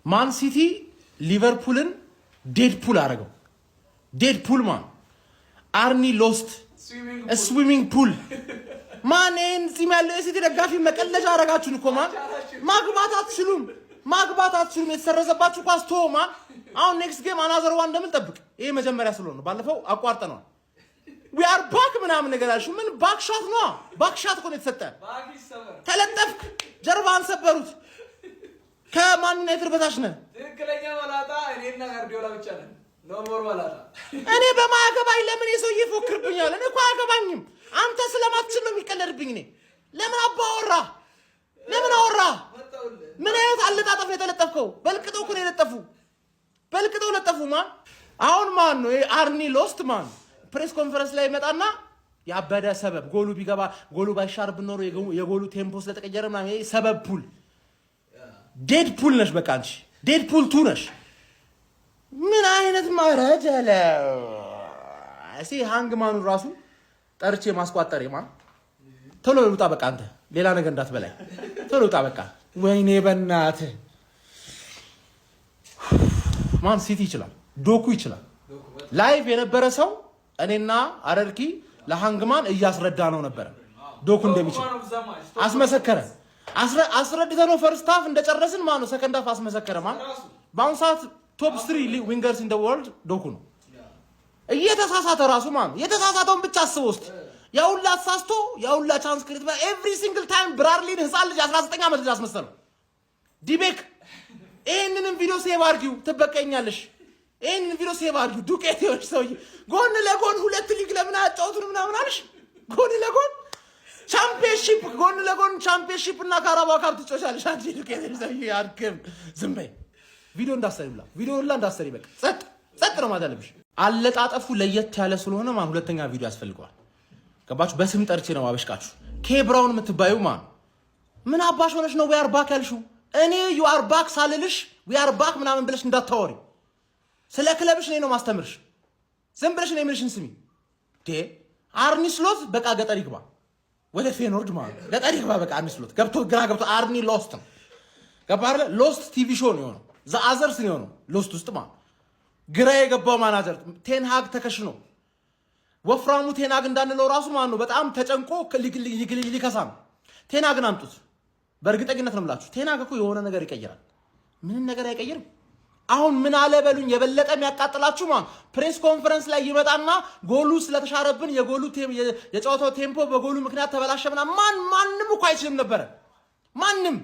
ማን ሲቲ ሊቨርፑልን ዴድፑል አደረገው። ዴድፑል ማን አርኒ ሎስት ስዊሚንግ ፑል ማን እዚህ ያለው የሲቲ ደጋፊ መቀለጃ አረጋችሁን እኮ ማን ማግባት አትችሉም የተሰረዘባችሁ ኳስ ማን አሁን ኔክስት ጌም አናዘር ዋን እንደምንጠብቅ ይሄ መጀመሪያ ስለሆነ ባለፈው አቋርጠናል we are back ምናምን ነገር አልሽ ምን ባክሻት ነው ባክሻት እኮ ነው የተሰጠ ተለጠፍክ ጀርባን ሰበሩት ከማን ዩናይትድ በታች ነህ ትክክለኛ ወላጣ እኔና ጋርዲዮላ ብቻ ነን ኖ ሞር ወላጣ እኔ በማያገባኝ ለምን የሰው ይፎክርብኛል እኔ እኮ አያገባኝም አንተ ስለማትችል ነው የሚቀለድብኝ እኔ ለምን አባወራ ለምን አወራ ምን አይነት አለጣጣፍ ነው የተለጠፍከው በልቅጠው እኮ ነው የለጠፉ በልቅጠው ለጠፉ ማን አሁን ማን ነው አርኒ ሎስት ማን ፕሬስ ኮንፈረንስ ላይ መጣና ያበደ ሰበብ ጎሉ ቢገባ ጎሉ ባይሻርብ ኖሮ የጎሉ ቴምፖ ስለተቀየረ ምናምን ይሄ ሰበብ ፑል ዴድፑል ነሽ በቃ አንቺ ዴድፑል ቱ ነሽ ምን አይነት ማረጀለ እሺ ሃንግማኑ ራሱ ጠርቼ ማስቋጠሬ ማን ቶሎ ልውጣ በቃ አንተ ሌላ ነገር እንዳትበላይ ቶሎ ልውጣ በቃ ወይኔ በእናትህ ማን ሲቲ ይችላል ዶኩ ይችላል ላይቭ የነበረ ሰው እኔና አረርኪ ለሃንግማን እያስረዳ ነው ነበር ዶኩ እንደሚችል አስመሰከረ አስረድተነው ፈርስት ሃፍ እንደጨረስን ማን ነው ሰከንድ ሃፍ አስመሰከረ ማን በአሁን ሰዓት ቶፕ 3 ዊንገርስ ኢን ዘ ወርልድ ዶኩ ነው እየተሳሳተ ራሱ ማን የተሳሳተውን ብቻ አስበው እስቲ ያውላ ተሳስቶ ያውላ ቻንስ ክሬት ኤቭሪ ሲንግል ታይም ብራርሊን ህፃን ልጅ 19 ዓመት ልጅ አስመሰለው ዲቤክ ይሄንን ቪዲዮ ሴቭ አድርጊው ትበቀኛለሽ ይሄንን ቪዲዮ ሴቭ አድርጊው ዱቄት ይወሽ ሰውዬ ጎን ለጎን ሁለት ሊግ ለምን አጫውቱን ምናምን አልሽ ጎን ለጎን ቻምፒየንሺፕ ጎን ለጎን ቻምፒየንሺፕ እና ካራባው ካፕ ትጮሻለሽ አንቺ ዱቄት ሰውዬ አድክም ዝም በይ ቪዲዮ እንዳሰሪላ ቪዲዮ ሁላ እንዳሰሪ በቃ ጸጥ ነው ማለብሽ አለጣጠፉ ለየት ያለ ስለሆነ ማን ሁለተኛ ቪዲዮ ያስፈልገዋል ገባችሁ በስም ጠርቼ ነው አበሽቃችሁ ኬብራውን የምትባዩ ማን ምን አባሽ ሆነሽ ነው we are back ያልሽው እኔ you are back ሳልልሽ we are back ምናምን ብለሽ እንዳታወሪ ስለ ክለብሽ ነው ማስተምርሽ ዝም ብለሽ ነው የምልሽን ስሚ አርኒ ስሎት በቃ ገጠር ይግባ ወደ ፌኖርድ ማለት ገጠር ይግባ በቃ አርኒ ስሎት ገብቶ አርኒ ሎስት ነው ገባረ ሎስት ቲቪ ሾው ነው የሆነው ዘ አዘርስ ነው የሆነው ሎስት ውስጥ ማለት ግራ የገባው ማናጀር ቴንሃግ ተከሽኖ ወፍራሙ ቴናግ እንዳንለው ራሱ ማን ነው በጣም ተጨንቆ ሊከሳ ነው ቴናግን አምጡት በእርግጠኝነት ነው የምላችሁ ቴናግ እኮ የሆነ ነገር ይቀይራል ምን ነገር አይቀይርም አሁን ምን አለ በሉኝ የበለጠ የሚያቃጥላችሁ ማን ፕሬስ ኮንፈረንስ ላይ ይመጣና ጎሉ ስለተሻረብን የጎሉ የጨዋታው ቴምፖ በጎሉ ምክንያት ተበላሸና ማንም እኮ አይችልም ነበር ማንም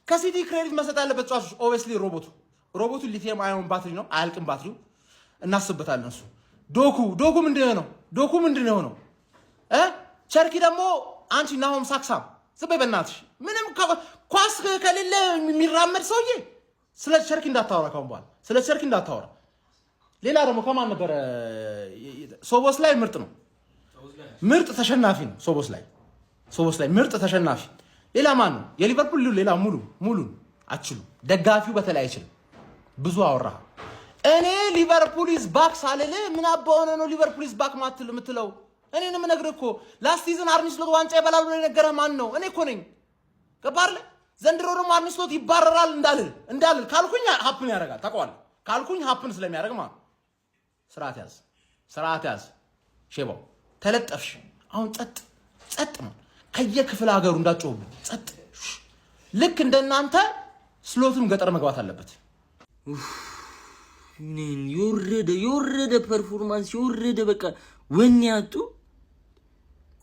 ከሲቲ ክሬዲት መስጠት ያለበት ጫዋቾች ኦብቪየስሊ ሮቦቱ ሊቲየም አዮን ባትሪ ነው አያልቅም ባትሪው እናስበታለን እሱ ዶኩ ምንድነው ነው ቸርኪ ደግሞ አንቺ ናሆም ሳክሳም ዝም በእናትሽ ምንም ኳስ ከሌለ የሚራመድ ሰውዬ ስለ ቸርኪ እንዳታወራ ካሁን በኋላ ስለ ቸርኪ እንዳታወራ ሌላ ደግሞ ከማን ነበር ሶቦስ ላይ ምርጥ ተሸናፊ ነው ሶቦስ ላይ ምርጥ ተሸናፊ ሌላ ማን ነው የሊቨርፑል ሌላ ሙሉ አትችሉ ደጋፊው በተለይ አይችልም ብዙ አወራ እኔ ሊቨርፑል ኢዝ ባክ ሳለለ ምን አባውነ ነው ሊቨርፑል ኢዝ ባክ የምትለው እኔንም ነግረህ እኮ ላስት ሲዝን አርኒ ስሎት ዋንጫ ይበላል ብሎ የነገረህ ማን ነው እኔ እኮ ነኝ ገባርለ ዘንድሮ ደግሞ አርኒ ስሎት ይባረራል እንዳልል ካልኩኝ ሀፕን ያደርጋል ታውቀዋለህ ካልኩኝ ሀፕን ስለሚያደርግ ማለት ስርዓት ያዝ ሼባው ተለጠፍሽ አሁን ጸጥ ነው ከየክፍለ ሀገሩ እንዳትጮህብኝ ጸጥ ልክ እንደናንተ ስሎትም ገጠር መግባት አለበት የወረደ ፐርፎርማንስ የወረደ በቃ ወኔ ያጡ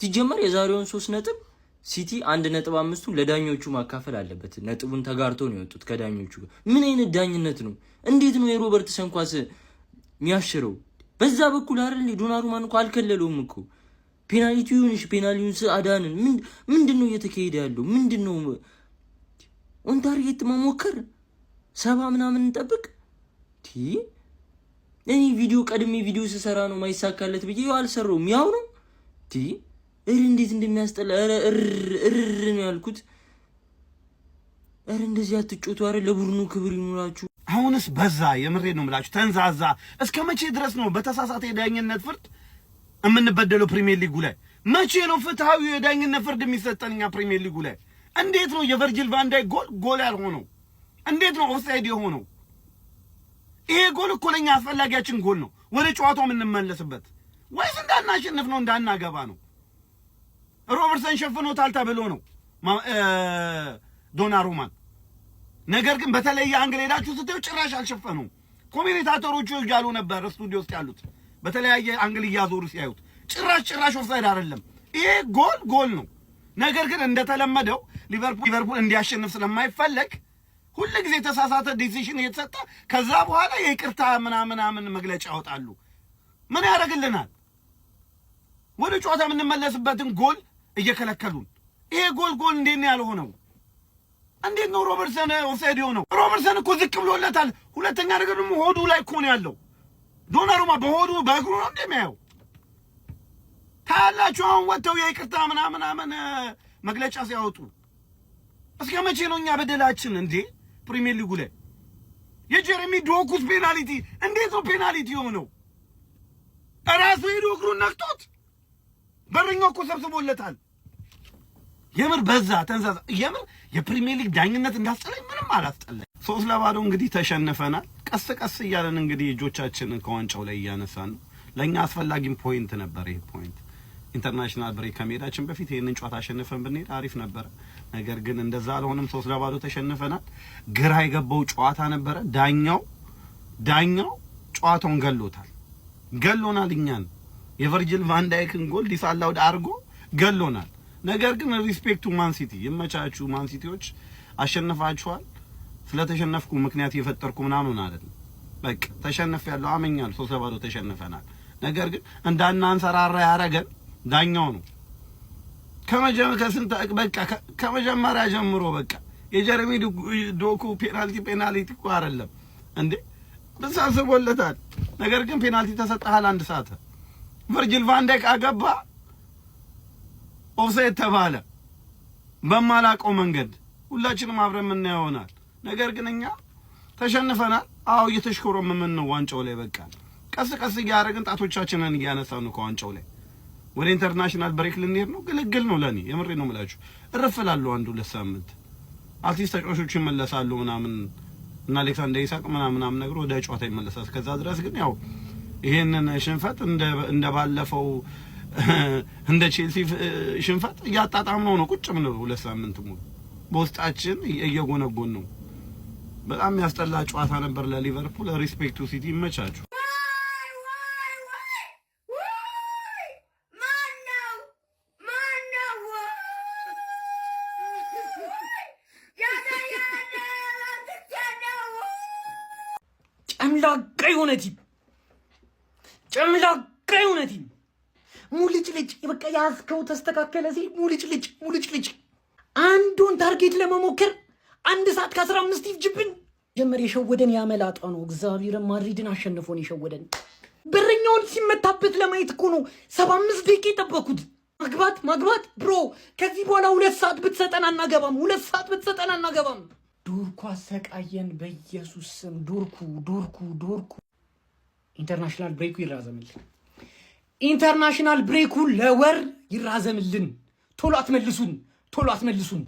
ሲጀመር የዛሬውን 3 ነጥብ ሲቲ 1.5ቱን ለዳኞቹ ማካፈል አለበት ነጥቡን ተጋርቶ ነው የወጡት ከዳኞቹ ምን አይነት ዳኝነት ነው እንዴት ነው የሮበርት ሰንኳስ የሚያሽረው በዛ በኩል አይደል ዶናሩማን እኮ አልከለለውም እኮ ፔናልቲውን አዳንን ምንድነው እየተካሄደ ያለው ምንድነው ኦን ታርጌት መሞከር 70 ምናምን እንጠብቅ እኔ ቀድሜ ቪዲዮ ስሰራ ነው ማይሳካለት ብዬ አልሰራውም ያው ነው እንዴት እንደሚያስጠላ ነው ያልኩት እንደዚህ አትጮቱ አይደል ለቡድኑ ክብር ይኑራችሁ አሁንስ በዛ የምሬ ነው የምላችሁ ተንዛዛ እስከ መቼ ድረስ ነው በተሳሳተ የዳኝነት ፍርድ የምንበደለው ፕሪሚየር ሊጉ ላይ መቼ ነው ፍትሃዊ የዳኝነት ፍርድ የሚሰጠንኛ ፕሪሚየር ሊጉ ላይ እንዴት ነው የቨርጂል ቫን ዳይክ ጎል ያልሆነው እንዴት ነው ኦፍሳይድ የሆነው ይሄ ጎል እኮ ለኛ አስፈላጊያችን ጎል ነው። ወደ ጨዋታው የምንመለስበት ወይስ እንዳናሸንፍ ነው እንዳናገባ ነው? ሮበርትሰን ሸፍኖታል ተብሎ ነው ዶናሩማን። ነገር ግን በተለየ አንግል ሄዳችሁ ስትዩ ጭራሽ አልሸፈኑም። ኮሜንታተሮቹ እያሉ ነበር ስቱዲዮ ውስጥ ያሉት በተለያየ አንግል እያዞሩ ሲያዩት ጭራሽ ኦፍሳይድ አይደለም። ይሄ ጎል ነው። ነገር ግን እንደተለመደው ሊቨርፑል እንዲያሸንፍ ስለማይፈለግ ሁሉ ጊዜ ተሳሳተ ዲሲሽን እየተሰጠ ከዛ በኋላ የይቅርታ ምናምን መግለጫ ያወጣሉ። ምን ያደርግልናል? ወደ ጨዋታ የምንመለስበትን ጎል እየከለከሉን። ይሄ ጎል እንዴት ነው ያልሆነው? እንዴት ነው ሮበርትሰን ኦፍሳይድ የሆነው? ሮበርትሰን እኮ ዝቅ ብሎለታል። ሁለተኛ ነገር ደግሞ ሆዱ ላይ እኮ ነው ያለው። ዶናሩማ በሆዱ በእግሩ ነው እንደሚያየው ታላችሁ። አሁን ወጥተው የይቅርታ ምናምን መግለጫ ሲያወጡ እስከ መቼ ነው እኛ በደላችን እንዴ? ፕሪሚየር ሊጉ ላይ የጀረሚ ዶኩስ ፔናልቲ እንዴት ነው ፔናልቲ የሆነው? ራሱ ሄዶ እግሩን ነክቶት በረኛው እኮ ሰብስቦለታል። የምር በዛ ተንዛዛ። የምር የፕሪሚየር ሊግ ዳኝነት እንዳስጠላኝ ምንም አላስጠላኝ። 3-0 እንግዲህ ተሸንፈናል። ቀስ እያለን እንግዲህ እጆቻችንን ከዋንጫው ላይ እያነሳን ነው። ለኛ አስፈላጊም ፖይንት ነበር ይሄ ፖይንት። ኢንተርናሽናል ብሬክ ከመሄዳችን በፊት ይሄንን ጨዋታ አሸንፈን ብንሄድ አሪፍ ነበር። ነገር ግን እንደዛ አልሆነም። 3-0 ተሸንፈናል። ግራ የገባው ጨዋታ ነበረ። ዳኛው ጨዋታውን ገሎናል። እኛን የቨርጂል ቫንዳይክን ጎል ዲሳላውድ አድርጎ ገሎናል። ነገር ግን ሪስፔክቱ ማን ሲቲ፣ ይመቻችሁ ማን ሲቲዎች፣ አሸንፋችኋል። ስለተሸነፍኩ ምክንያት የፈጠርኩ ምናምን አይደለም። በቃ ተሸንፌያለሁ፣ አመኛለሁ። 3-0 ተሸንፈናል። ነገር ግን እንዳናንሰራራ ያረገን ዳኛው ነው። ከመጀመሪያ ጀምሮ በቃ የጀረሚ ዶኩ ፔናልቲ እኮ አይደለም እንዴ ብሳስቦለታል። ነገር ግን ፔናልቲ ተሰጠሃል። አንድ ሰዓት ቨርጂል ቫንዳይክ አገባ፣ ኦፍሳይድ ተባለ በማላውቀው መንገድ። ሁላችንም አብረን የምናየው ይሆናል። ነገር ግን እኛ ተሸንፈናል። አዎ እየተሽኮረመምን ነው ዋንጫው ላይ። በቃ ቀስ እያደረግን ጣቶቻችንን እያነሳን ነው ከዋንጫው ላይ። ወደ ኢንተርናሽናል ብሬክ ልንሄድ ነው። ግልግል ነው ለኔ፣ የምሬ ነው የምላችሁ። እረፍላለሁ 1-2 ሳምንት አርቲስት ተጫዋቾች ይመለሳሉ ምናምን እና አሌክሳንደር ኢሳቅ ምናምን ነገር ወደ ጨዋታ ይመለሳል። ከዛ ድረስ ግን ያው ይሄንን ሽንፈት እንደባለፈው እንደ ቼልሲ ሽንፈት እያጣጣምነው ነው። ቁጭ ምን ነው 2 ሳምንት ሙሉ በውስጣችን እየጎነጎን ነው። በጣም የሚያስጠላ ጨዋታ ነበር ለሊቨርፑል። ሪስፔክቱ ሲቲ ይመቻችሁ። ጨምላቃ የሆነ ቲም ሙልጭልጭ። በቃ ያዝከው ተስተካከለ ሲል ሙልጭልጭ። አንዱን ታርጌት ለመሞከር 1 ሰዓት ከ15 ይፍጅብን። ጀመር የሸወደን ያመላጣ ነው። እግዚአብሔር ማድሪድን አሸንፎን የሸወደን። በረኛውን ሲመታበት ለማየት እኮ ነው 75 ደቂቃ የጠበኩት። ማግባት ብሮ፣ ከዚህ በኋላ 2 ሰዓት ብትሰጠን አናገባም። ዶርኩ አሰቃየን። በኢየሱስ ስም ዶርኩ። ኢንተርናሽናል ብሬኩ ለወር ይራዘምልን። ቶሎ አትመልሱን።